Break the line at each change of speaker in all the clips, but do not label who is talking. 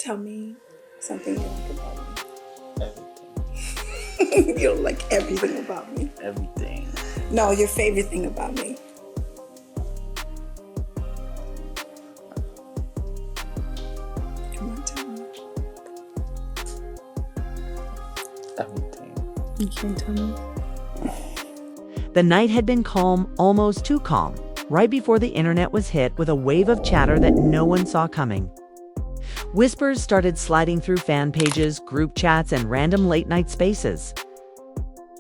Tell me something you like about me.
Everything.
You don't like everything about me.
Everything.
No, your favorite thing about me. Come on, tell me.
Everything.
You can't tell me.
The night had been calm, almost too calm, right before the internet was hit with a wave of chatter that no one saw coming. Whispers started sliding through fan pages, group chats, and random late-night spaces,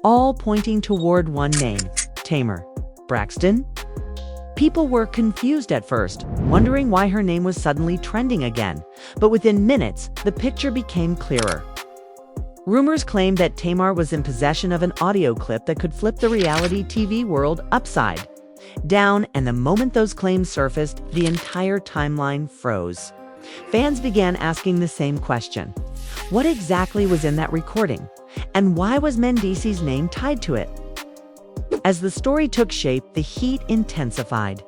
all pointing toward one name, Tamar Braxton. People were confused at first, wondering why her name was suddenly trending again, but within minutes, the picture became clearer. Rumors claimed that Tamar was in possession of an audio clip that could flip the reality TV world upside down, and the moment those claims surfaced, the entire timeline froze. Fans began asking the same question. What exactly was in that recording? And why was Mendeecees' name tied to it? As the story took shape, the heat intensified.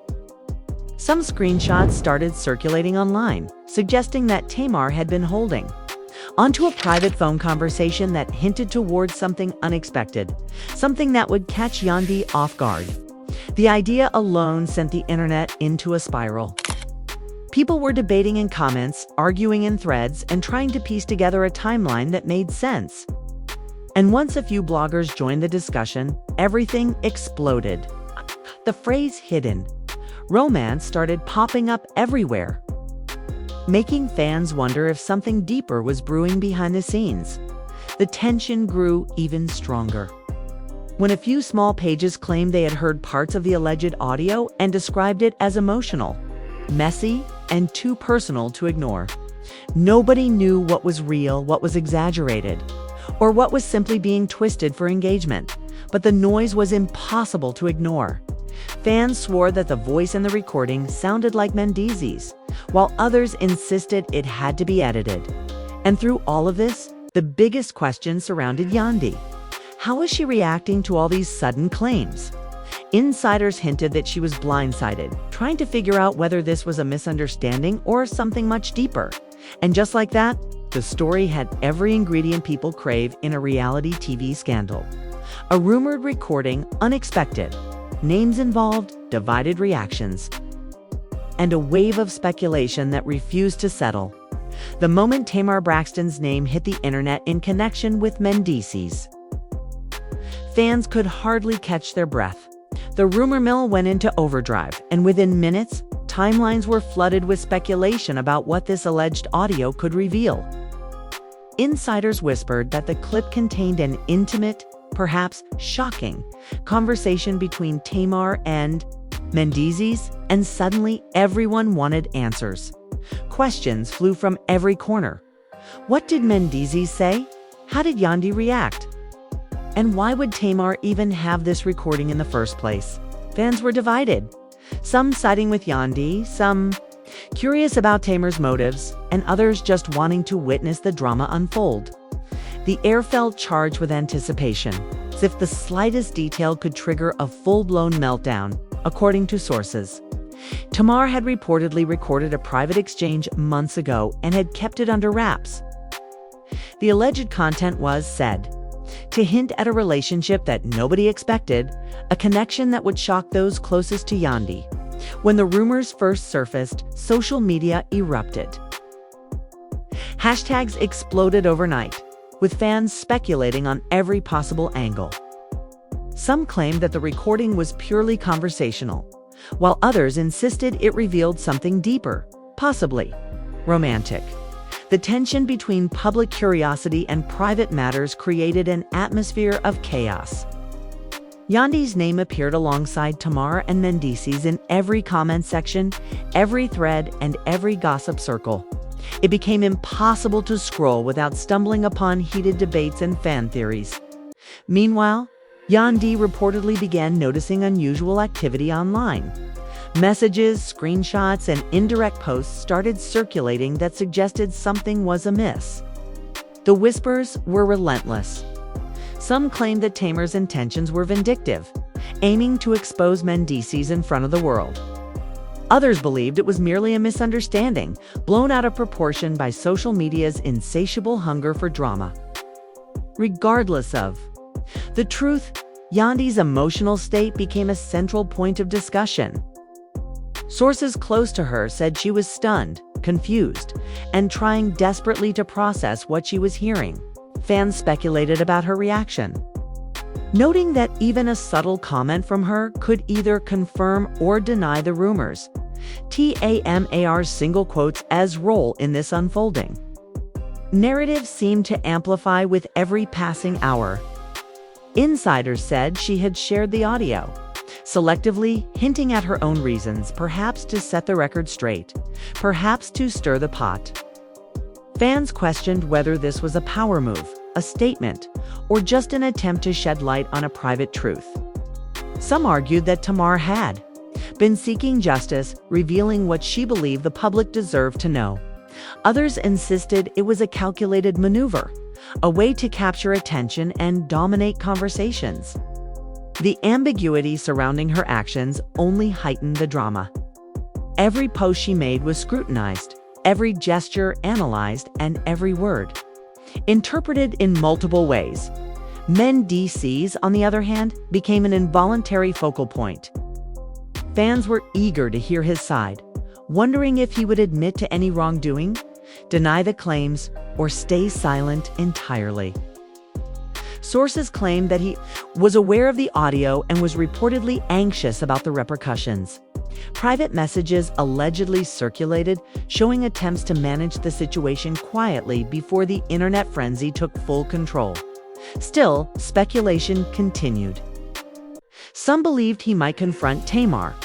Some screenshots started circulating online, suggesting that Tamar had been holding onto a private phone conversation that hinted towards something unexpected, something that would catch Yandy off guard. The idea alone sent the internet into a spiral. People were debating in comments, arguing in threads, and trying to piece together a timeline that made sense. And once a few bloggers joined the discussion, everything exploded. The phrase hidden romance started popping up everywhere, making fans wonder if something deeper was brewing behind the scenes. The tension grew even stronger when a few small pages claimed they had heard parts of the alleged audio and described it as emotional, messy, and too personal to ignore. Nobody knew what was real, what was exaggerated, or what was simply being twisted for engagement, but the noise was impossible to ignore. Fans swore that the voice in the recording sounded like Mendeecees, while others insisted it had to be edited. And through all of this, the biggest question surrounded Yandy. How was she reacting to all these sudden claims? Insiders hinted that she was blindsided, trying to figure out whether this was a misunderstanding or something much deeper. And just like that, the story had every ingredient people crave in a reality TV scandal. A rumored recording, unexpected, names involved, divided reactions, and a wave of speculation that refused to settle. The moment Tamar Braxton's name hit the internet in connection with Mendeecees, fans could hardly catch their breath. The rumor mill went into overdrive, and within minutes, timelines were flooded with speculation about what this alleged audio could reveal. Insiders whispered that the clip contained an intimate, perhaps shocking, conversation between Tamar and Mendeecees, and suddenly everyone wanted answers. Questions flew from every corner. What did Mendeecees say? How did Yandy react? And why would Tamar even have this recording in the first place? Fans were divided, some siding with Yandy, some curious about Tamar's motives, and others just wanting to witness the drama unfold. The air felt charged with anticipation, as if the slightest detail could trigger a full-blown meltdown, according to sources. Tamar had reportedly recorded a private exchange months ago and had kept it under wraps. The alleged content was said to hint at a relationship that nobody expected, a connection that would shock those closest to Yandy. When the rumors first surfaced, social media erupted. Hashtags exploded overnight, with fans speculating on every possible angle. Some claimed that the recording was purely conversational, while others insisted it revealed something deeper, possibly romantic. The tension between public curiosity and private matters created an atmosphere of chaos. Yandy's name appeared alongside Tamar and Mendeecees in every comment section, every thread, and every gossip circle. It became impossible to scroll without stumbling upon heated debates and fan theories. Meanwhile, Yandy reportedly began noticing unusual activity online. Messages, screenshots, and indirect posts started circulating that suggested something was amiss. The whispers were relentless. Some claimed that Tamar's intentions were vindictive, aiming to expose Mendeecees in front of the world. Others believed it was merely a misunderstanding, blown out of proportion by social media's insatiable hunger for drama. Regardless of the truth, Yandy's emotional state became a central point of discussion. Sources close to her said she was stunned, confused, and trying desperately to process what she was hearing. Fans speculated about her reaction, noting that even a subtle comment from her could either confirm or deny the rumors. Tamar's single quotes as role in this unfolding narrative seemed to amplify with every passing hour. Insiders said she had shared the audio, selectively hinting at her own reasons, perhaps to set the record straight, perhaps to stir the pot. Fans questioned whether this was a power move, a statement, or just an attempt to shed light on a private truth. Some argued that Tamar had been seeking justice, revealing what she believed the public deserved to know. Others insisted it was a calculated maneuver, a way to capture attention and dominate conversations. The ambiguity surrounding her actions only heightened the drama. Every post she made was scrutinized, every gesture analyzed, and every word interpreted in multiple ways. Mendeecees, on the other hand, became an involuntary focal point. Fans were eager to hear his side, wondering if he would admit to any wrongdoing, deny the claims, or stay silent entirely. Sources claimed that he was aware of the audio and was reportedly anxious about the repercussions. Private messages allegedly circulated, showing attempts to manage the situation quietly before the internet frenzy took full control. Still, speculation continued. Some believed he might confront Tamar.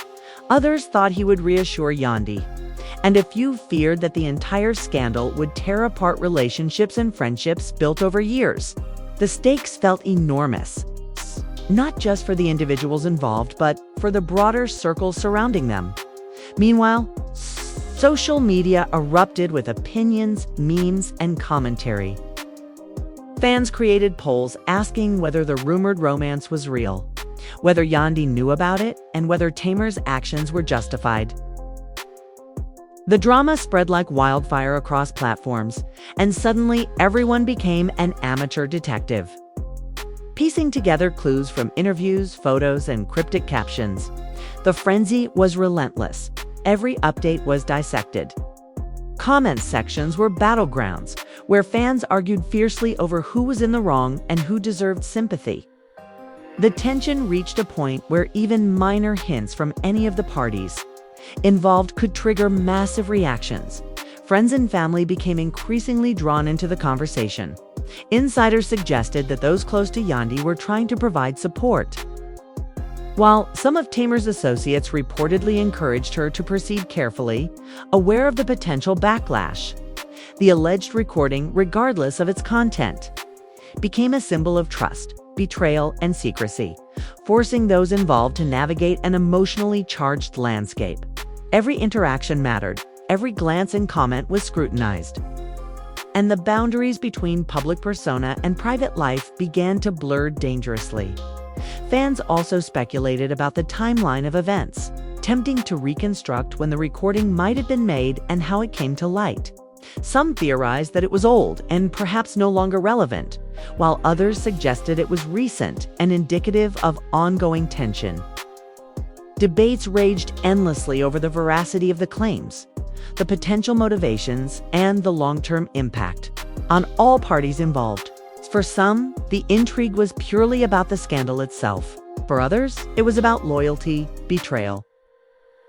Others thought he would reassure Yandy. And a few feared that the entire scandal would tear apart relationships and friendships built over years. The stakes felt enormous, not just for the individuals involved, but for the broader circle surrounding them. Meanwhile, social media erupted with opinions, memes, and commentary. Fans created polls asking whether the rumored romance was real, whether Yandy knew about it, and whether Tamar's actions were justified. The drama spread like wildfire across platforms, and suddenly everyone became an amateur detective, piecing together clues from interviews, photos, and cryptic captions. The frenzy was relentless. Every update was dissected. Comment sections were battlegrounds, where fans argued fiercely over who was in the wrong and who deserved sympathy. The tension reached a point where even minor hints from any of the parties involved could trigger massive reactions. Friends and family became increasingly drawn into the conversation. Insiders suggested that those close to Yandy were trying to provide support, while some of Tamar's associates reportedly encouraged her to proceed carefully, aware of the potential backlash. The alleged recording, regardless of its content, became a symbol of trust, betrayal, and secrecy, forcing those involved to navigate an emotionally charged landscape. Every interaction mattered, every glance and comment was scrutinized, and the boundaries between public persona and private life began to blur dangerously. Fans also speculated about the timeline of events, attempting to reconstruct when the recording might have been made and how it came to light. Some theorized that it was old and perhaps no longer relevant, while others suggested it was recent and indicative of ongoing tension. Debates raged endlessly over the veracity of the claims, the potential motivations, and the long-term impact on all parties involved. For some, the intrigue was purely about the scandal itself. For others, it was about loyalty, betrayal,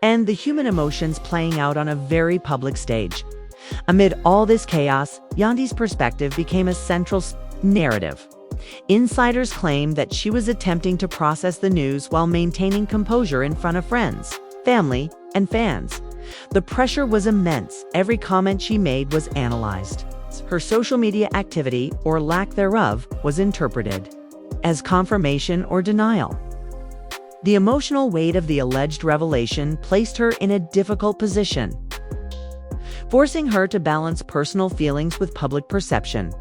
and the human emotions playing out on a very public stage. Amid all this chaos, Yandy's perspective became a central narrative. Insiders claimed that she was attempting to process the news while maintaining composure in front of friends, family, and fans. The pressure was immense. Every comment she made was analyzed. Her social media activity, or lack thereof, was interpreted as confirmation or denial. The emotional weight of the alleged revelation placed her in a difficult position, forcing her to balance personal feelings with public perception.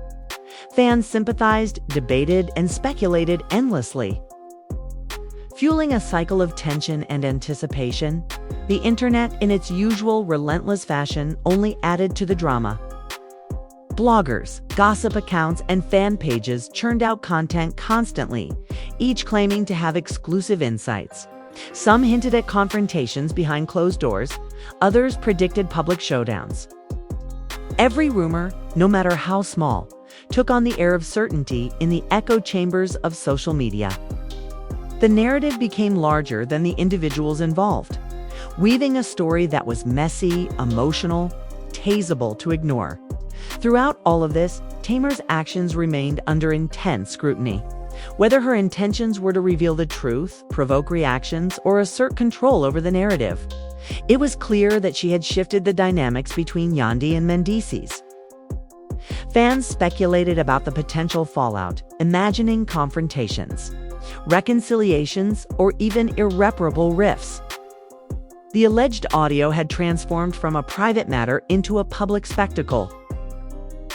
Fans sympathized, debated, and speculated endlessly, fueling a cycle of tension and anticipation. The internet, in its usual relentless fashion, only added to the drama. Bloggers, gossip accounts, and fan pages churned out content constantly, each claiming to have exclusive insights. Some hinted at confrontations behind closed doors, others predicted public showdowns. Every rumor, no matter how small, took on the air of certainty in the echo chambers of social media. The narrative became larger than the individuals involved, weaving a story that was messy, emotional, tasable to ignore. Throughout all of this, Tamar's actions remained under intense scrutiny. Whether her intentions were to reveal the truth, provoke reactions, or assert control over the narrative, it was clear that she had shifted the dynamics between Yandy and Mendeecees. Fans speculated about the potential fallout, imagining confrontations, reconciliations, or even irreparable rifts. The alleged audio had transformed from a private matter into a public spectacle,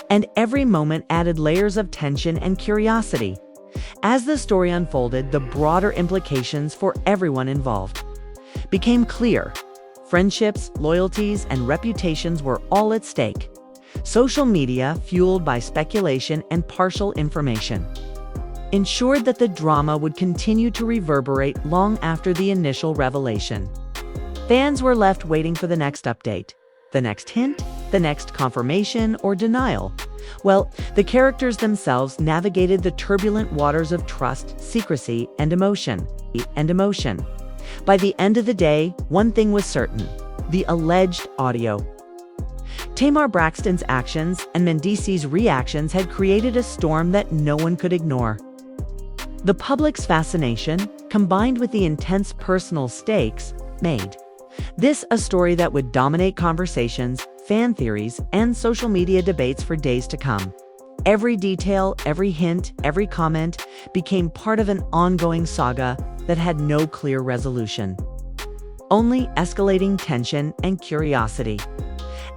and every moment added layers of tension and curiosity. As the story unfolded, the broader implications for everyone involved became clear. Friendships, loyalties, and reputations were all at stake. Social media, fueled by speculation and partial information, ensured that the drama would continue to reverberate long after the initial revelation. Fans were left waiting for the next update, the next hint, the next confirmation or denial. Well, the characters themselves navigated the turbulent waters of trust, secrecy, and emotion. By the end of the day, one thing was certain: the alleged audio. Tamar Braxton's actions and Mendeecees' reactions had created a storm that no one could ignore. The public's fascination, combined with the intense personal stakes, made this a story that would dominate conversations, fan theories, and social media debates for days to come. Every detail, every hint, every comment became part of an ongoing saga that had no clear resolution, only escalating tension and curiosity.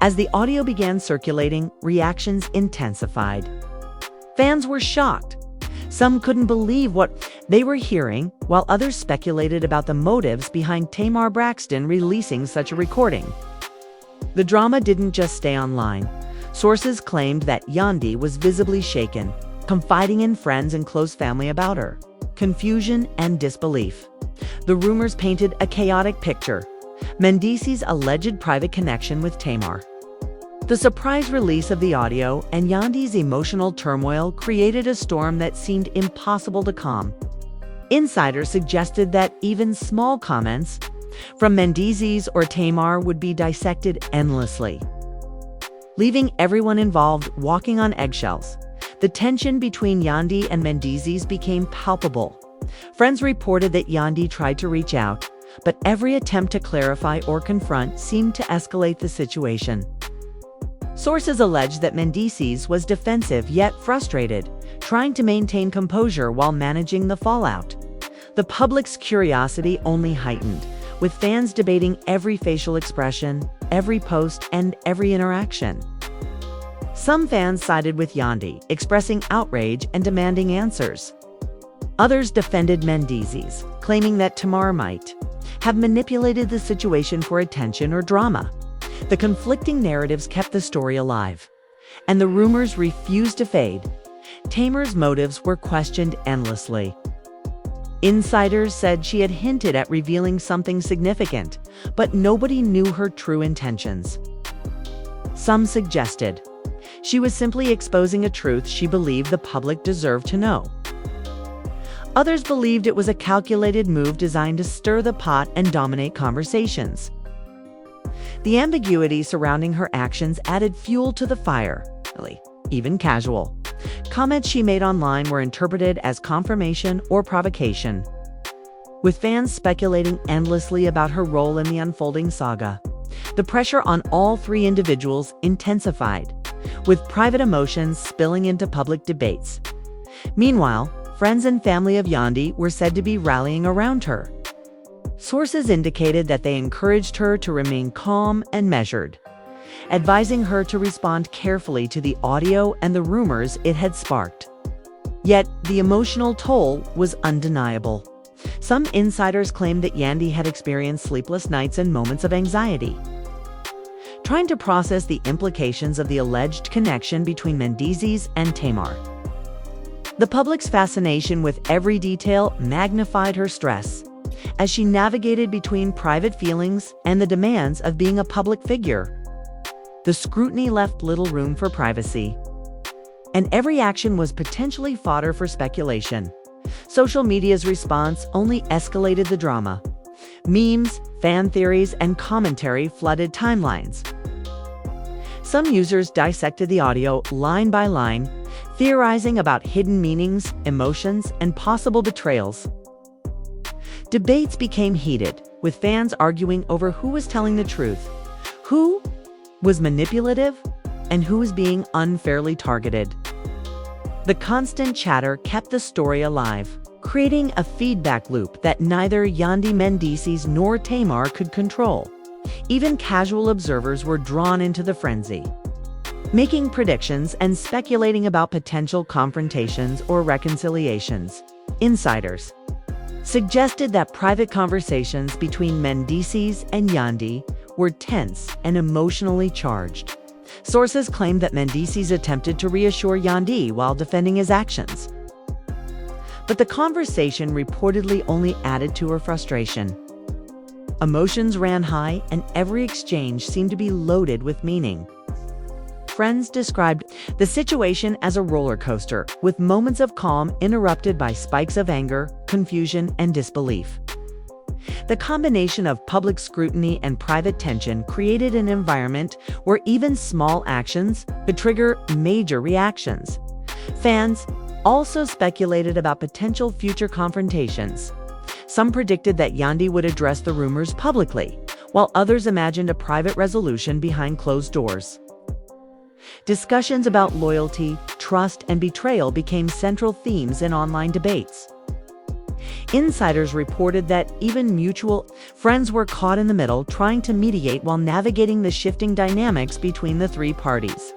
As the audio began circulating, reactions intensified. Fans were shocked. Some couldn't believe what they were hearing, while others speculated about the motives behind Tamar Braxton releasing such a recording. The drama didn't just stay online. Sources claimed that Yandy was visibly shaken, confiding in friends and close family about her. Confusion and disbelief. The rumors painted a chaotic picture: Mendeecees' alleged private connection with Tamar. The surprise release of the audio and Yandy's emotional turmoil created a storm that seemed impossible to calm. Insiders suggested that even small comments from Mendeecees or Tamar would be dissected endlessly, leaving everyone involved walking on eggshells. The tension between Yandy and Mendeecees became palpable. Friends reported that Yandy tried to reach out, but every attempt to clarify or confront seemed to escalate the situation. Sources alleged that Mendeecees was defensive yet frustrated, trying to maintain composure while managing the fallout. The public's curiosity only heightened, with fans debating every facial expression, every post, and every interaction. Some fans sided with Yandy, expressing outrage and demanding answers. Others defended Mendeecees, claiming that Tamar might have manipulated the situation for attention or drama. The conflicting narratives kept the story alive, and the rumors refused to fade. Tamar's motives were questioned endlessly. Insiders said she had hinted at revealing something significant, but nobody knew her true intentions. Some suggested she was simply exposing a truth she believed the public deserved to know. Others believed it was a calculated move designed to stir the pot and dominate conversations. The ambiguity surrounding her actions added fuel to the fire. Even casual comments she made online were interpreted as confirmation or provocation, with fans speculating endlessly about her role in the unfolding saga. The pressure on all three individuals intensified, with private emotions spilling into public debates. Meanwhile, friends and family of Yandy were said to be rallying around her. Sources indicated that they encouraged her to remain calm and measured, advising her to respond carefully to the audio and the rumors it had sparked. Yet, the emotional toll was undeniable. Some insiders claimed that Yandy had experienced sleepless nights and moments of anxiety, trying to process the implications of the alleged connection between Mendeecees and Tamar. The public's fascination with every detail magnified her stress as she navigated between private feelings and the demands of being a public figure. The scrutiny left little room for privacy, and every action was potentially fodder for speculation. Social media's response only escalated the drama. Memes, fan theories, and commentary flooded timelines. Some users dissected the audio line by line, theorizing about hidden meanings, emotions, and possible betrayals. Debates became heated, with fans arguing over who was telling the truth, who was manipulative, and who was being unfairly targeted. The constant chatter kept the story alive, creating a feedback loop that neither Yandy Mendeecees nor Tamar could control. Even casual observers were drawn into the frenzy, making predictions and speculating about potential confrontations or reconciliations. Insiders suggested that private conversations between Mendeecees and Yandy were tense and emotionally charged. Sources claimed that Mendeecees attempted to reassure Yandy while defending his actions. But the conversation reportedly only added to her frustration. Emotions ran high, and every exchange seemed to be loaded with meaning. Friends described the situation as a roller coaster, with moments of calm interrupted by spikes of anger, confusion, and disbelief. The combination of public scrutiny and private tension created an environment where even small actions could trigger major reactions. Fans also speculated about potential future confrontations. Some predicted that Yandy would address the rumors publicly, while others imagined a private resolution behind closed doors. Discussions about loyalty, trust, and betrayal became central themes in online debates. Insiders reported that even mutual friends were caught in the middle, trying to mediate while navigating the shifting dynamics between the three parties.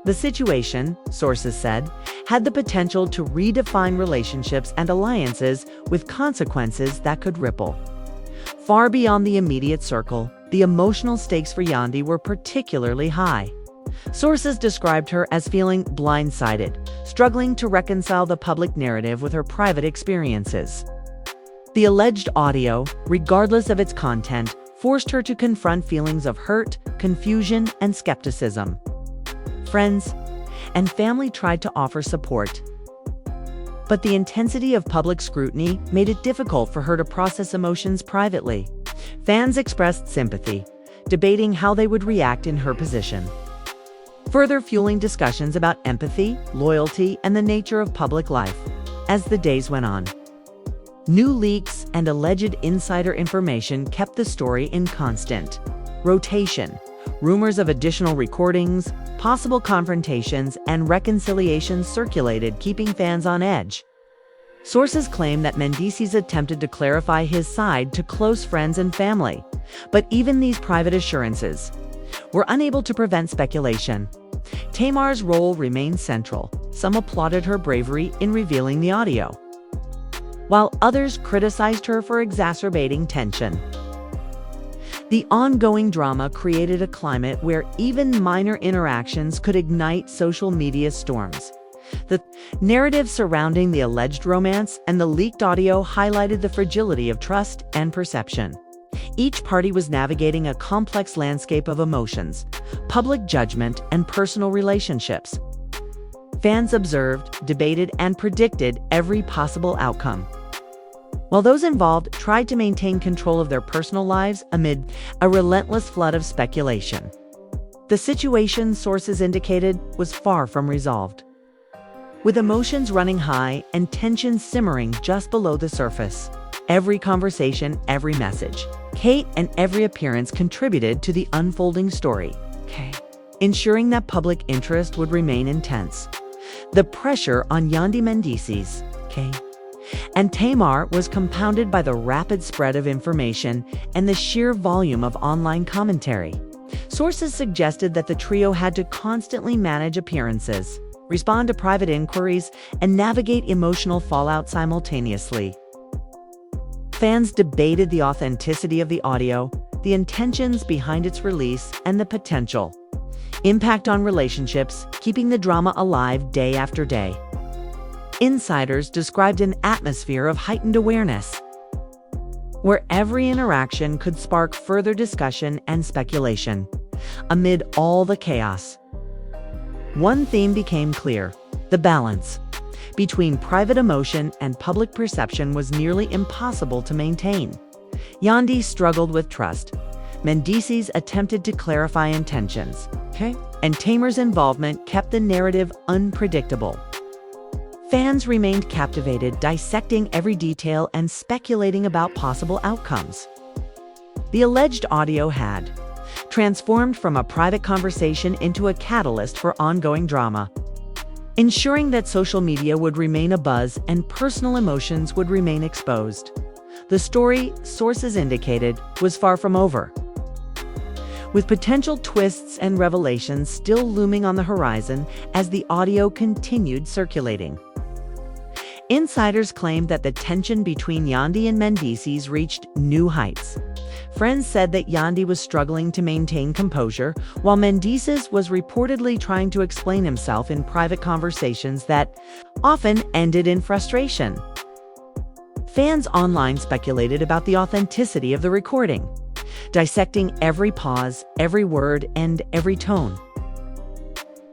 The situation, sources said, had the potential to redefine relationships and alliances, with consequences that could ripple far beyond the immediate circle. The emotional stakes for Yandy were particularly high. Sources described her as feeling blindsided, struggling to reconcile the public narrative with her private experiences. The alleged audio, regardless of its content, forced her to confront feelings of hurt, confusion, and skepticism. Friends and family tried to offer support, but the intensity of public scrutiny made it difficult for her to process emotions privately. Fans expressed sympathy, debating how they would react in her position, further fueling discussions about empathy, loyalty, and the nature of public life. As the days went on, new leaks and alleged insider information kept the story in constant rotation. Rumors of additional recordings, possible confrontations, and reconciliations circulated, keeping fans on edge. Sources claim that Mendeecees attempted to clarify his side to close friends and family, but even these private assurances were unable to prevent speculation. Tamar's role remained central. Some applauded her bravery in revealing the audio, while others criticized her for exacerbating tension. The ongoing drama created a climate where even minor interactions could ignite social media storms. The narrative surrounding the alleged romance and the leaked audio highlighted the fragility of trust and perception. Each party was navigating a complex landscape of emotions, public judgment, and personal relationships. Fans observed, debated, and predicted every possible outcome, while those involved tried to maintain control of their personal lives amid a relentless flood of speculation. The situation, sources indicated, was far from resolved, with emotions running high and tension simmering just below the surface. Every conversation, every message, Kate, and every appearance contributed to the unfolding story, ensuring that public interest would remain intense. The pressure on Yandy Mendeecees, and Tamar was compounded by the rapid spread of information and the sheer volume of online commentary. Sources suggested that the trio had to constantly manage appearances, respond to private inquiries, and navigate emotional fallout simultaneously. Fans debated the authenticity of the audio, the intentions behind its release, and the potential impact on relationships, keeping the drama alive day after day. Insiders described an atmosphere of heightened awareness, where every interaction could spark further discussion and speculation. Amid all the chaos, one theme became clear: the balance between private emotion and public perception was nearly impossible to maintain. Yandy struggled with trust. Mendeecees attempted to clarify intentions. And Tamar's involvement kept the narrative unpredictable. Fans remained captivated, dissecting every detail and speculating about possible outcomes. The alleged audio had transformed from a private conversation into a catalyst for ongoing drama, ensuring that social media would remain abuzz and personal emotions would remain exposed. The story, sources indicated, was far from over, with potential twists and revelations still looming on the horizon as the audio continued circulating. Insiders claimed that the tension between Yandy and Mendeecees reached new heights. Friends said that Yandy was struggling to maintain composure, while Mendeecees was reportedly trying to explain himself in private conversations that often ended in frustration. Fans online speculated about the authenticity of the recording, dissecting every pause, every word, and every tone.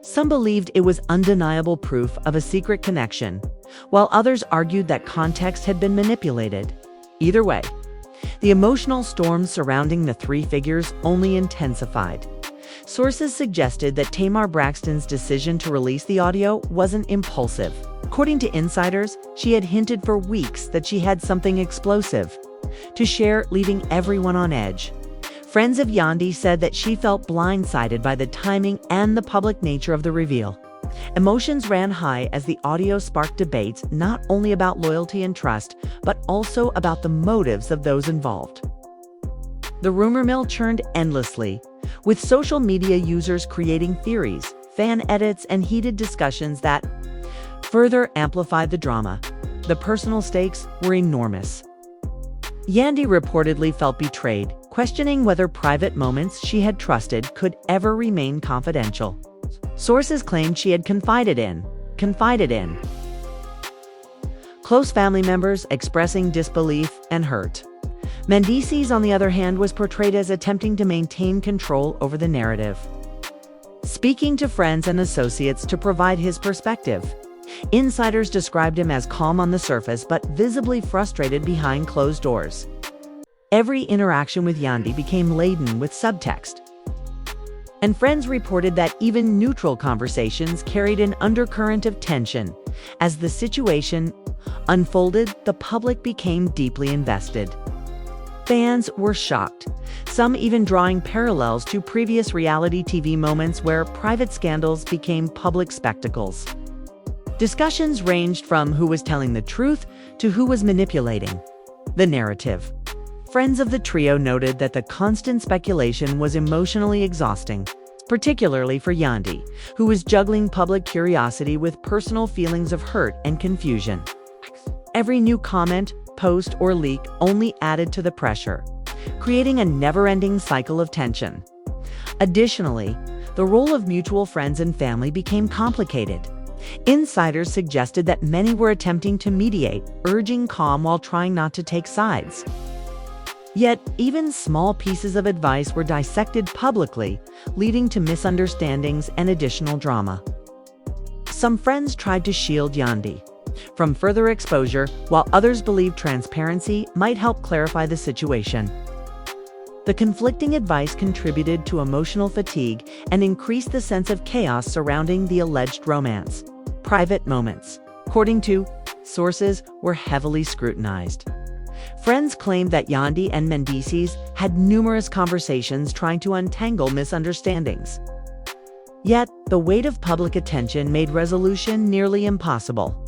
Some believed it was undeniable proof of a secret connection, while others argued that context had been manipulated. Either way, the emotional storm surrounding the three figures only intensified. Sources suggested that Tamar Braxton's decision to release the audio wasn't impulsive. According to insiders, she had hinted for weeks that she had something explosive to share, leaving everyone on edge. Friends of Yandy said that she felt blindsided by the timing and the public nature of the reveal. Emotions ran high as the audio sparked debates not only about loyalty and trust, but also about the motives of those involved. The rumor mill churned endlessly, with social media users creating theories, fan edits, and heated discussions that further amplified the drama. The personal stakes were enormous. Yandy reportedly felt betrayed, questioning whether private moments she had trusted could ever remain confidential. Sources claimed she had confided in close family members, expressing disbelief and hurt. Mendeecees, on the other hand, was portrayed as attempting to maintain control over the narrative, speaking to friends and associates to provide his perspective. Insiders described him as calm on the surface but visibly frustrated behind closed doors. Every interaction with Yandy became laden with subtext, and friends reported that even neutral conversations carried an undercurrent of tension. As the situation unfolded, the public became deeply invested. Fans were shocked, some even drawing parallels to previous reality TV moments where private scandals became public spectacles. Discussions ranged from who was telling the truth to who was manipulating the narrative. Friends of the trio noted that the constant speculation was emotionally exhausting, particularly for Yandy, who was juggling public curiosity with personal feelings of hurt and confusion. Every new comment, post, or leak only added to the pressure, creating a never-ending cycle of tension. Additionally, the role of mutual friends and family became complicated. Insiders suggested that many were attempting to mediate, urging calm while trying not to take sides. Yet, even small pieces of advice were dissected publicly, leading to misunderstandings and additional drama. Some friends tried to shield Yandy from further exposure, while others believed transparency might help clarify the situation. The conflicting advice contributed to emotional fatigue and increased the sense of chaos surrounding the alleged romance. Private moments, according to sources, were heavily scrutinized. Friends claimed that Yandy and Mendeecees had numerous conversations trying to untangle misunderstandings. Yet, the weight of public attention made resolution nearly impossible.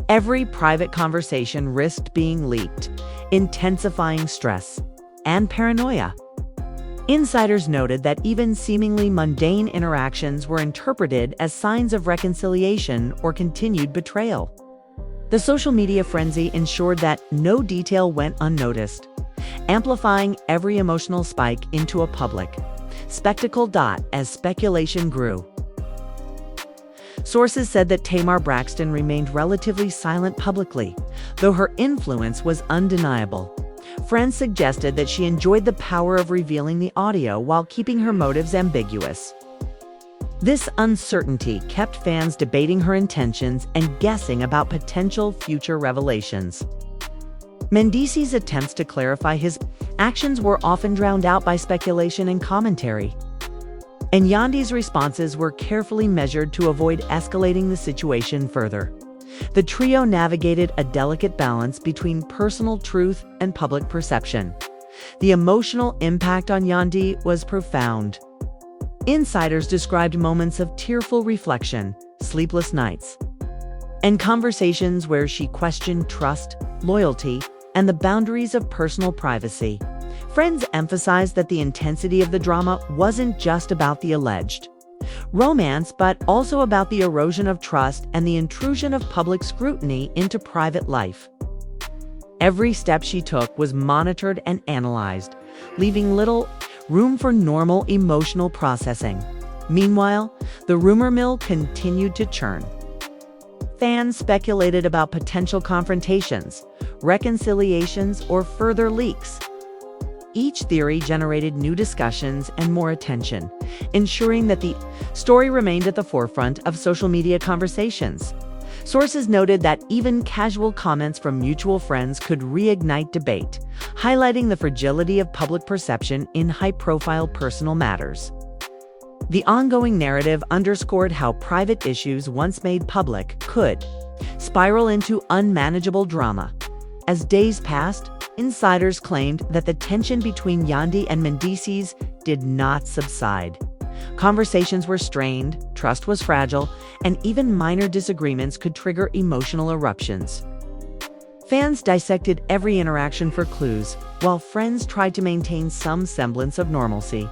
Every private conversation risked being leaked, intensifying stress and paranoia. Insiders noted that even seemingly mundane interactions were interpreted as signs of reconciliation or continued betrayal. The social media frenzy ensured that no detail went unnoticed, amplifying every emotional spike into a public spectacle. As speculation grew, sources said that Tamar Braxton remained relatively silent publicly, though her influence was undeniable. Friends suggested that she enjoyed the power of revealing the audio while keeping her motives ambiguous. This uncertainty kept fans debating her intentions and guessing about potential future revelations. Mendeecees' attempts to clarify his actions were often drowned out by speculation and commentary, and Yandy's responses were carefully measured to avoid escalating the situation further. The trio navigated a delicate balance between personal truth and public perception. The emotional impact on Yandy was profound. Insiders described moments of tearful reflection, sleepless nights, and conversations where she questioned trust, loyalty, and the boundaries of personal privacy. Friends emphasized that the intensity of the drama wasn't just about the alleged romance, but also about the erosion of trust and the intrusion of public scrutiny into private life. Every step she took was monitored and analyzed, leaving little room for normal emotional processing. Meanwhile, the rumor mill continued to churn. Fans speculated about potential confrontations, reconciliations, or further leaks. Each theory generated new discussions and more attention, ensuring that the story remained at the forefront of social media conversations. Sources noted that even casual comments from mutual friends could reignite debate, highlighting the fragility of public perception in high-profile personal matters. The ongoing narrative underscored how private issues once made public could spiral into unmanageable drama. As days passed, insiders claimed that the tension between Yandy and Mendeecees did not subside. Conversations were strained, trust was fragile, and even minor disagreements could trigger emotional eruptions. Fans dissected every interaction for clues, while friends tried to maintain some semblance of normalcy.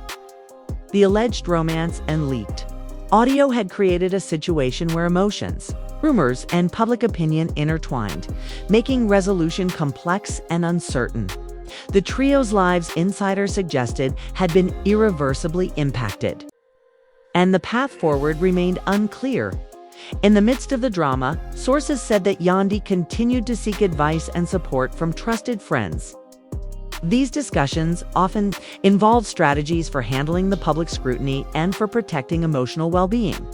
The alleged romance and leaked audio had created a situation where emotions, rumors, and public opinion intertwined, making resolution complex and uncertain. The trio's lives, insiders suggested, had been irreversibly impacted, and the path forward remained unclear. In the midst of the drama, sources said that Yandy continued to seek advice and support from trusted friends. These discussions often involved strategies for handling the public scrutiny and for protecting emotional well-being.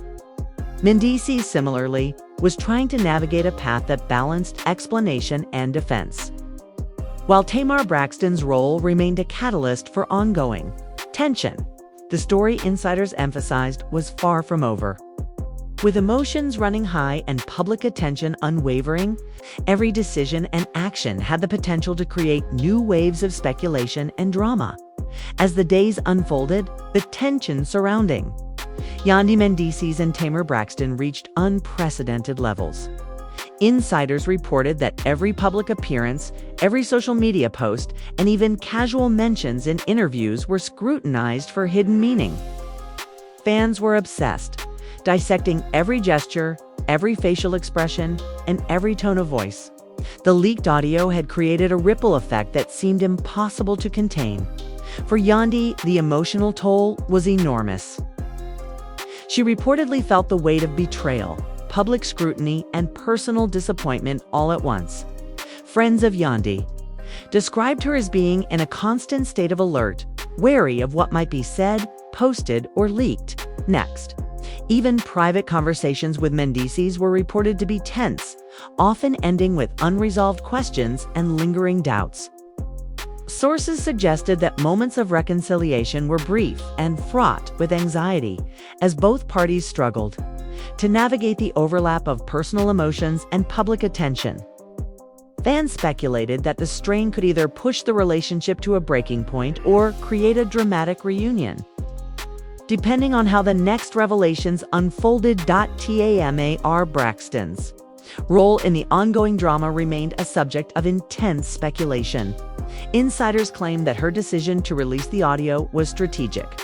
Mendeecees, similarly, was trying to navigate a path that balanced explanation and defense, while Tamar Braxton's role remained a catalyst for ongoing tension. The story, insiders emphasized, was far from over. With emotions running high and public attention unwavering, every decision and action had the potential to create new waves of speculation and drama. As the days unfolded, the tension surrounding Yandy, Mendeecees, and Tamar Braxton reached unprecedented levels. Insiders reported that every public appearance, every social media post, and even casual mentions in interviews were scrutinized for hidden meaning. Fans were obsessed, dissecting every gesture, every facial expression, and every tone of voice. The leaked audio had created a ripple effect that seemed impossible to contain. For Yandy, the emotional toll was enormous. She reportedly felt the weight of betrayal, public scrutiny, and personal disappointment all at once. Friends of Yandy described her as being in a constant state of alert, wary of what might be said, posted, or leaked next. Even private conversations with Mendeecees were reported to be tense, often ending with unresolved questions and lingering doubts. Sources suggested that moments of reconciliation were brief and fraught with anxiety, as both parties struggled to navigate the overlap of personal emotions and public attention. Fans speculated that the strain could either push the relationship to a breaking point or create a dramatic reunion, depending on how the next revelations unfolded. Tamar Braxton's role in the ongoing drama remained a subject of intense speculation. Insiders claimed that her decision to release the audio was strategic,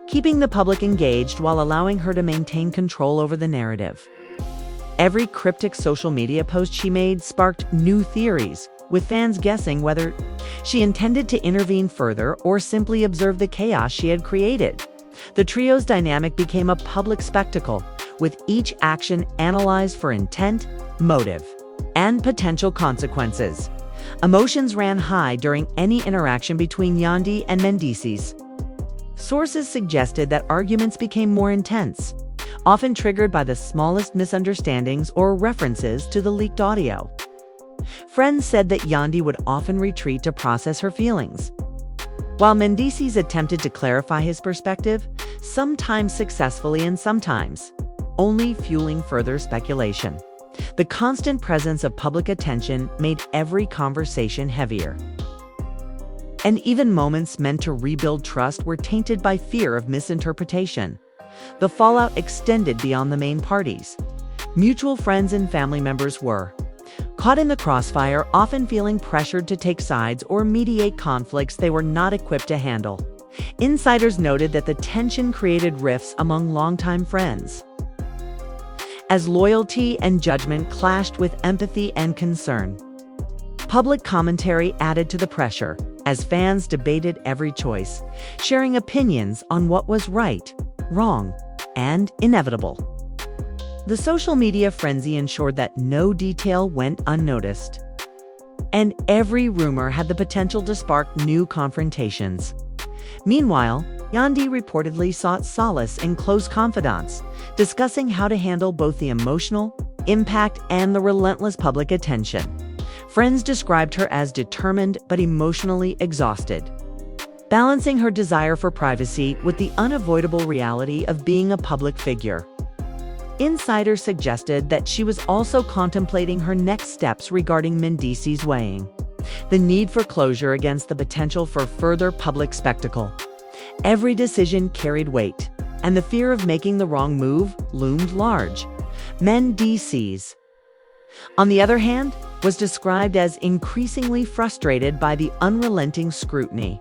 keeping the public engaged while allowing her to maintain control over the narrative. Every cryptic social media post she made sparked new theories, with fans guessing whether she intended to intervene further or simply observe the chaos she had created. The trio's dynamic became a public spectacle, with each action analyzed for intent, motive, and potential consequences. Emotions ran high during any interaction between Yandy and Mendeecees. Sources suggested that arguments became more intense, often triggered by the smallest misunderstandings or references to the leaked audio. Friends said that Yandy would often retreat to process her feelings, while Mendeecees attempted to clarify his perspective, sometimes successfully and sometimes only fueling further speculation. The constant presence of public attention made every conversation heavier. And even moments meant to rebuild trust were tainted by fear of misinterpretation. The fallout extended beyond the main parties. Mutual friends and family members were caught in the crossfire, often feeling pressured to take sides or mediate conflicts they were not equipped to handle. Insiders noted that the tension created rifts among longtime friends, as loyalty and judgment clashed with empathy and concern. Public commentary added to the pressure, as fans debated every choice, sharing opinions on what was right, wrong, and inevitable. The social media frenzy ensured that no detail went unnoticed, and every rumor had the potential to spark new confrontations. Meanwhile, Yandy reportedly sought solace in close confidants, discussing how to handle both the emotional impact and the relentless public attention. Friends described her as determined but emotionally exhausted, balancing her desire for privacy with the unavoidable reality of being a public figure. Insiders suggested that she was also contemplating her next steps regarding Mendeecees, weighing the need for closure against the potential for further public spectacle. Every decision carried weight, and the fear of making the wrong move loomed large. Mendeecees, on the other hand, was described as increasingly frustrated by the unrelenting scrutiny.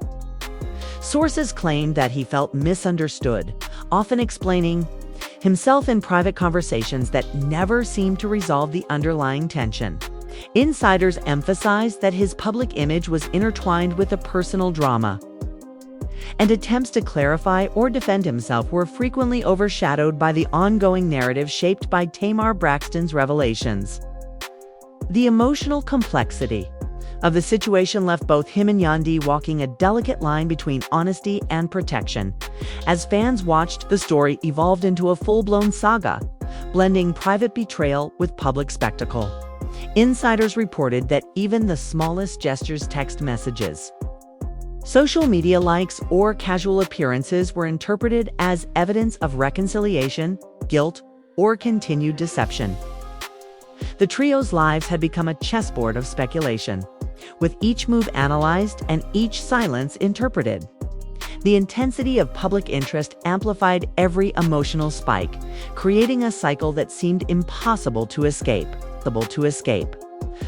Sources claimed that he felt misunderstood, often explaining himself in private conversations that never seemed to resolve the underlying tension. Insiders emphasized that his public image was intertwined with a personal drama, and attempts to clarify or defend himself were frequently overshadowed by the ongoing narrative shaped by Tamar Braxton's revelations. The emotional complexity of the situation left both him and Yandy walking a delicate line between honesty and protection. As fans watched, the story evolved into a full-blown saga, blending private betrayal with public spectacle. Insiders reported that even the smallest gestures, text messages, social media likes, or casual appearances were interpreted as evidence of reconciliation, guilt, or continued deception. The trio's lives had become a chessboard of speculation, with each move analyzed and each silence interpreted. The intensity of public interest amplified every emotional spike, creating a cycle that seemed impossible to escape.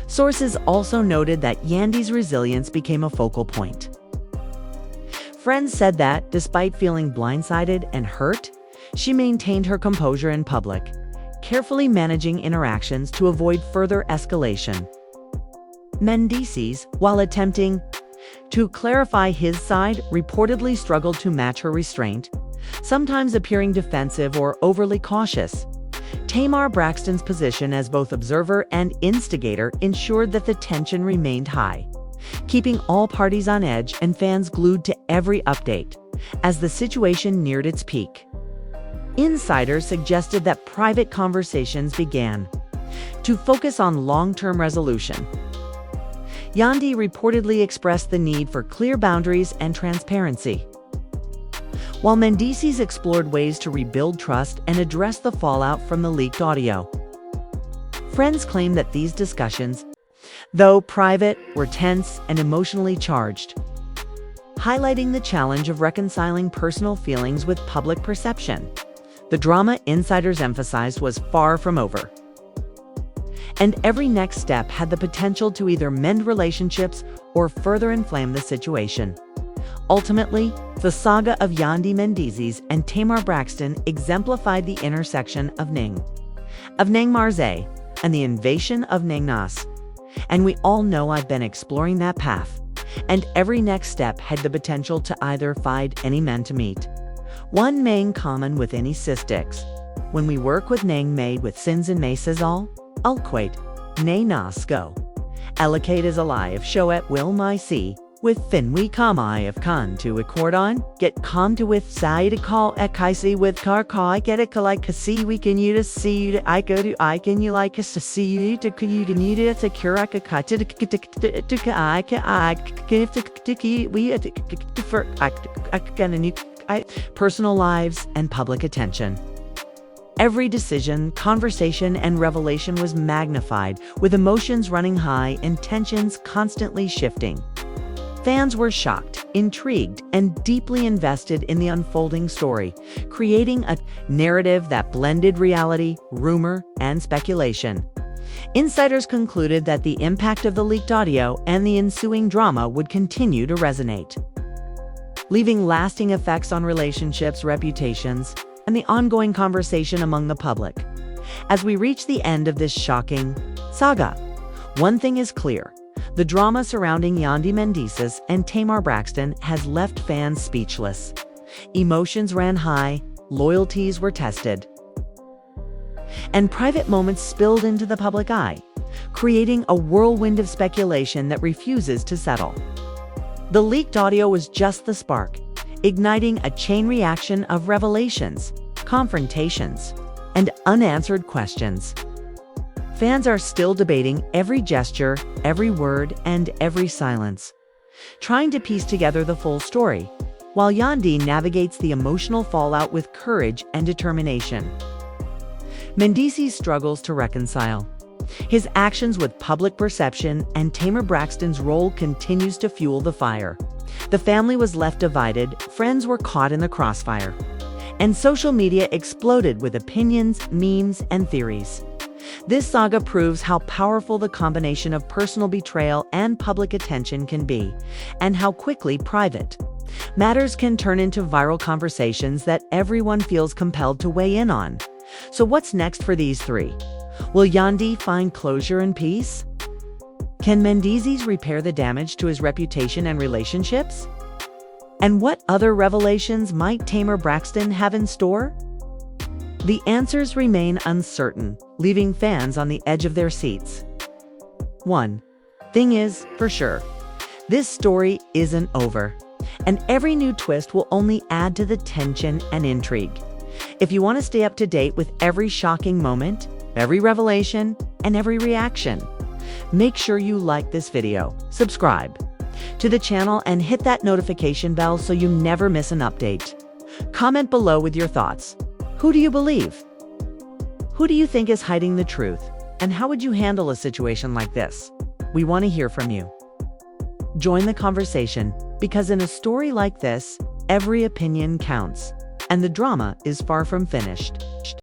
Sources also noted that Yandy's resilience became a focal point. Friends said that, despite feeling blindsided and hurt, she maintained her composure in public, carefully managing interactions to avoid further escalation. Mendeecees, while attempting to clarify his side, reportedly struggled to match her restraint, sometimes appearing defensive or overly cautious. Tamar Braxton's position as both observer and instigator ensured that the tension remained high, keeping all parties on edge and fans glued to every update as the situation neared its peak. Insiders suggested that private conversations began to focus on long-term resolution. Yandy reportedly expressed the need for clear boundaries and transparency, while Mendeecees explored ways to rebuild trust and address the fallout from the leaked audio. Friends claim that these discussions, though private, were tense and emotionally charged, highlighting the challenge of reconciling personal feelings with public perception. The drama, insiders emphasized, was far from over, and every next step had the potential to either mend relationships or further inflame the situation. Ultimately, the saga of Yandy, Mendeecees, and Tamar Braxton exemplified the intersection of of Nang Marze and the invasion of Nang Nas. And we all know I've been exploring that path, and every next step had the potential to either find any men to meet. One main common with any cystics. When we work with Nang made with sins and mesas all, Ulquate, Nay Nas go. Allocate is a lie of show at will my see. With fin we come I have con to accord on, get con to with side to call ekaisi with car I get it like see we can you to see you I go to I can you like us to see you to you to need it to cure I could cut to I can I give to we for I can personal lives and public attention. Every decision, conversation, and revelation was magnified, with emotions running high and tensions constantly shifting. Fans were shocked, intrigued, and deeply invested in the unfolding story, creating a narrative that blended reality, rumor, and speculation. Insiders concluded that the impact of the leaked audio and the ensuing drama would continue to resonate, leaving lasting effects on relationships, reputations, and the ongoing conversation among the public. As we reach the end of this shocking saga, one thing is clear. The drama surrounding Yandy Mendeecees and Tamar Braxton has left fans speechless. Emotions ran high, loyalties were tested, and private moments spilled into the public eye, creating a whirlwind of speculation that refuses to settle. The leaked audio was just the spark, igniting a chain reaction of revelations, confrontations, and unanswered questions. Fans are still debating every gesture, every word, and every silence, trying to piece together the full story, while Yandy navigates the emotional fallout with courage and determination. Mendeecees struggles to reconcile. His actions with public perception and Tamar Braxton's role continues to fuel the fire. The family was left divided, friends were caught in the crossfire, and social media exploded with opinions, memes, and theories. This saga proves how powerful the combination of personal betrayal and public attention can be, and how quickly private matters can turn into viral conversations that everyone feels compelled to weigh in on. So what's next for these three? Will Yandy find closure and peace? Can Mendeecees repair the damage to his reputation and relationships? And what other revelations might Tamar Braxton have in store? The answers remain uncertain, leaving fans on the edge of their seats. One thing is for sure, this story isn't over, and every new twist will only add to the tension and intrigue. If you want to stay up to date with every shocking moment, every revelation, and every reaction, make sure you like this video, subscribe to the channel, and hit that notification bell so you never miss an update. Comment below with your thoughts. Who do you believe? Who do you think is hiding the truth? And how would you handle a situation like this? We want to hear from you. Join the conversation, because in a story like this, every opinion counts, and the drama is far from finished.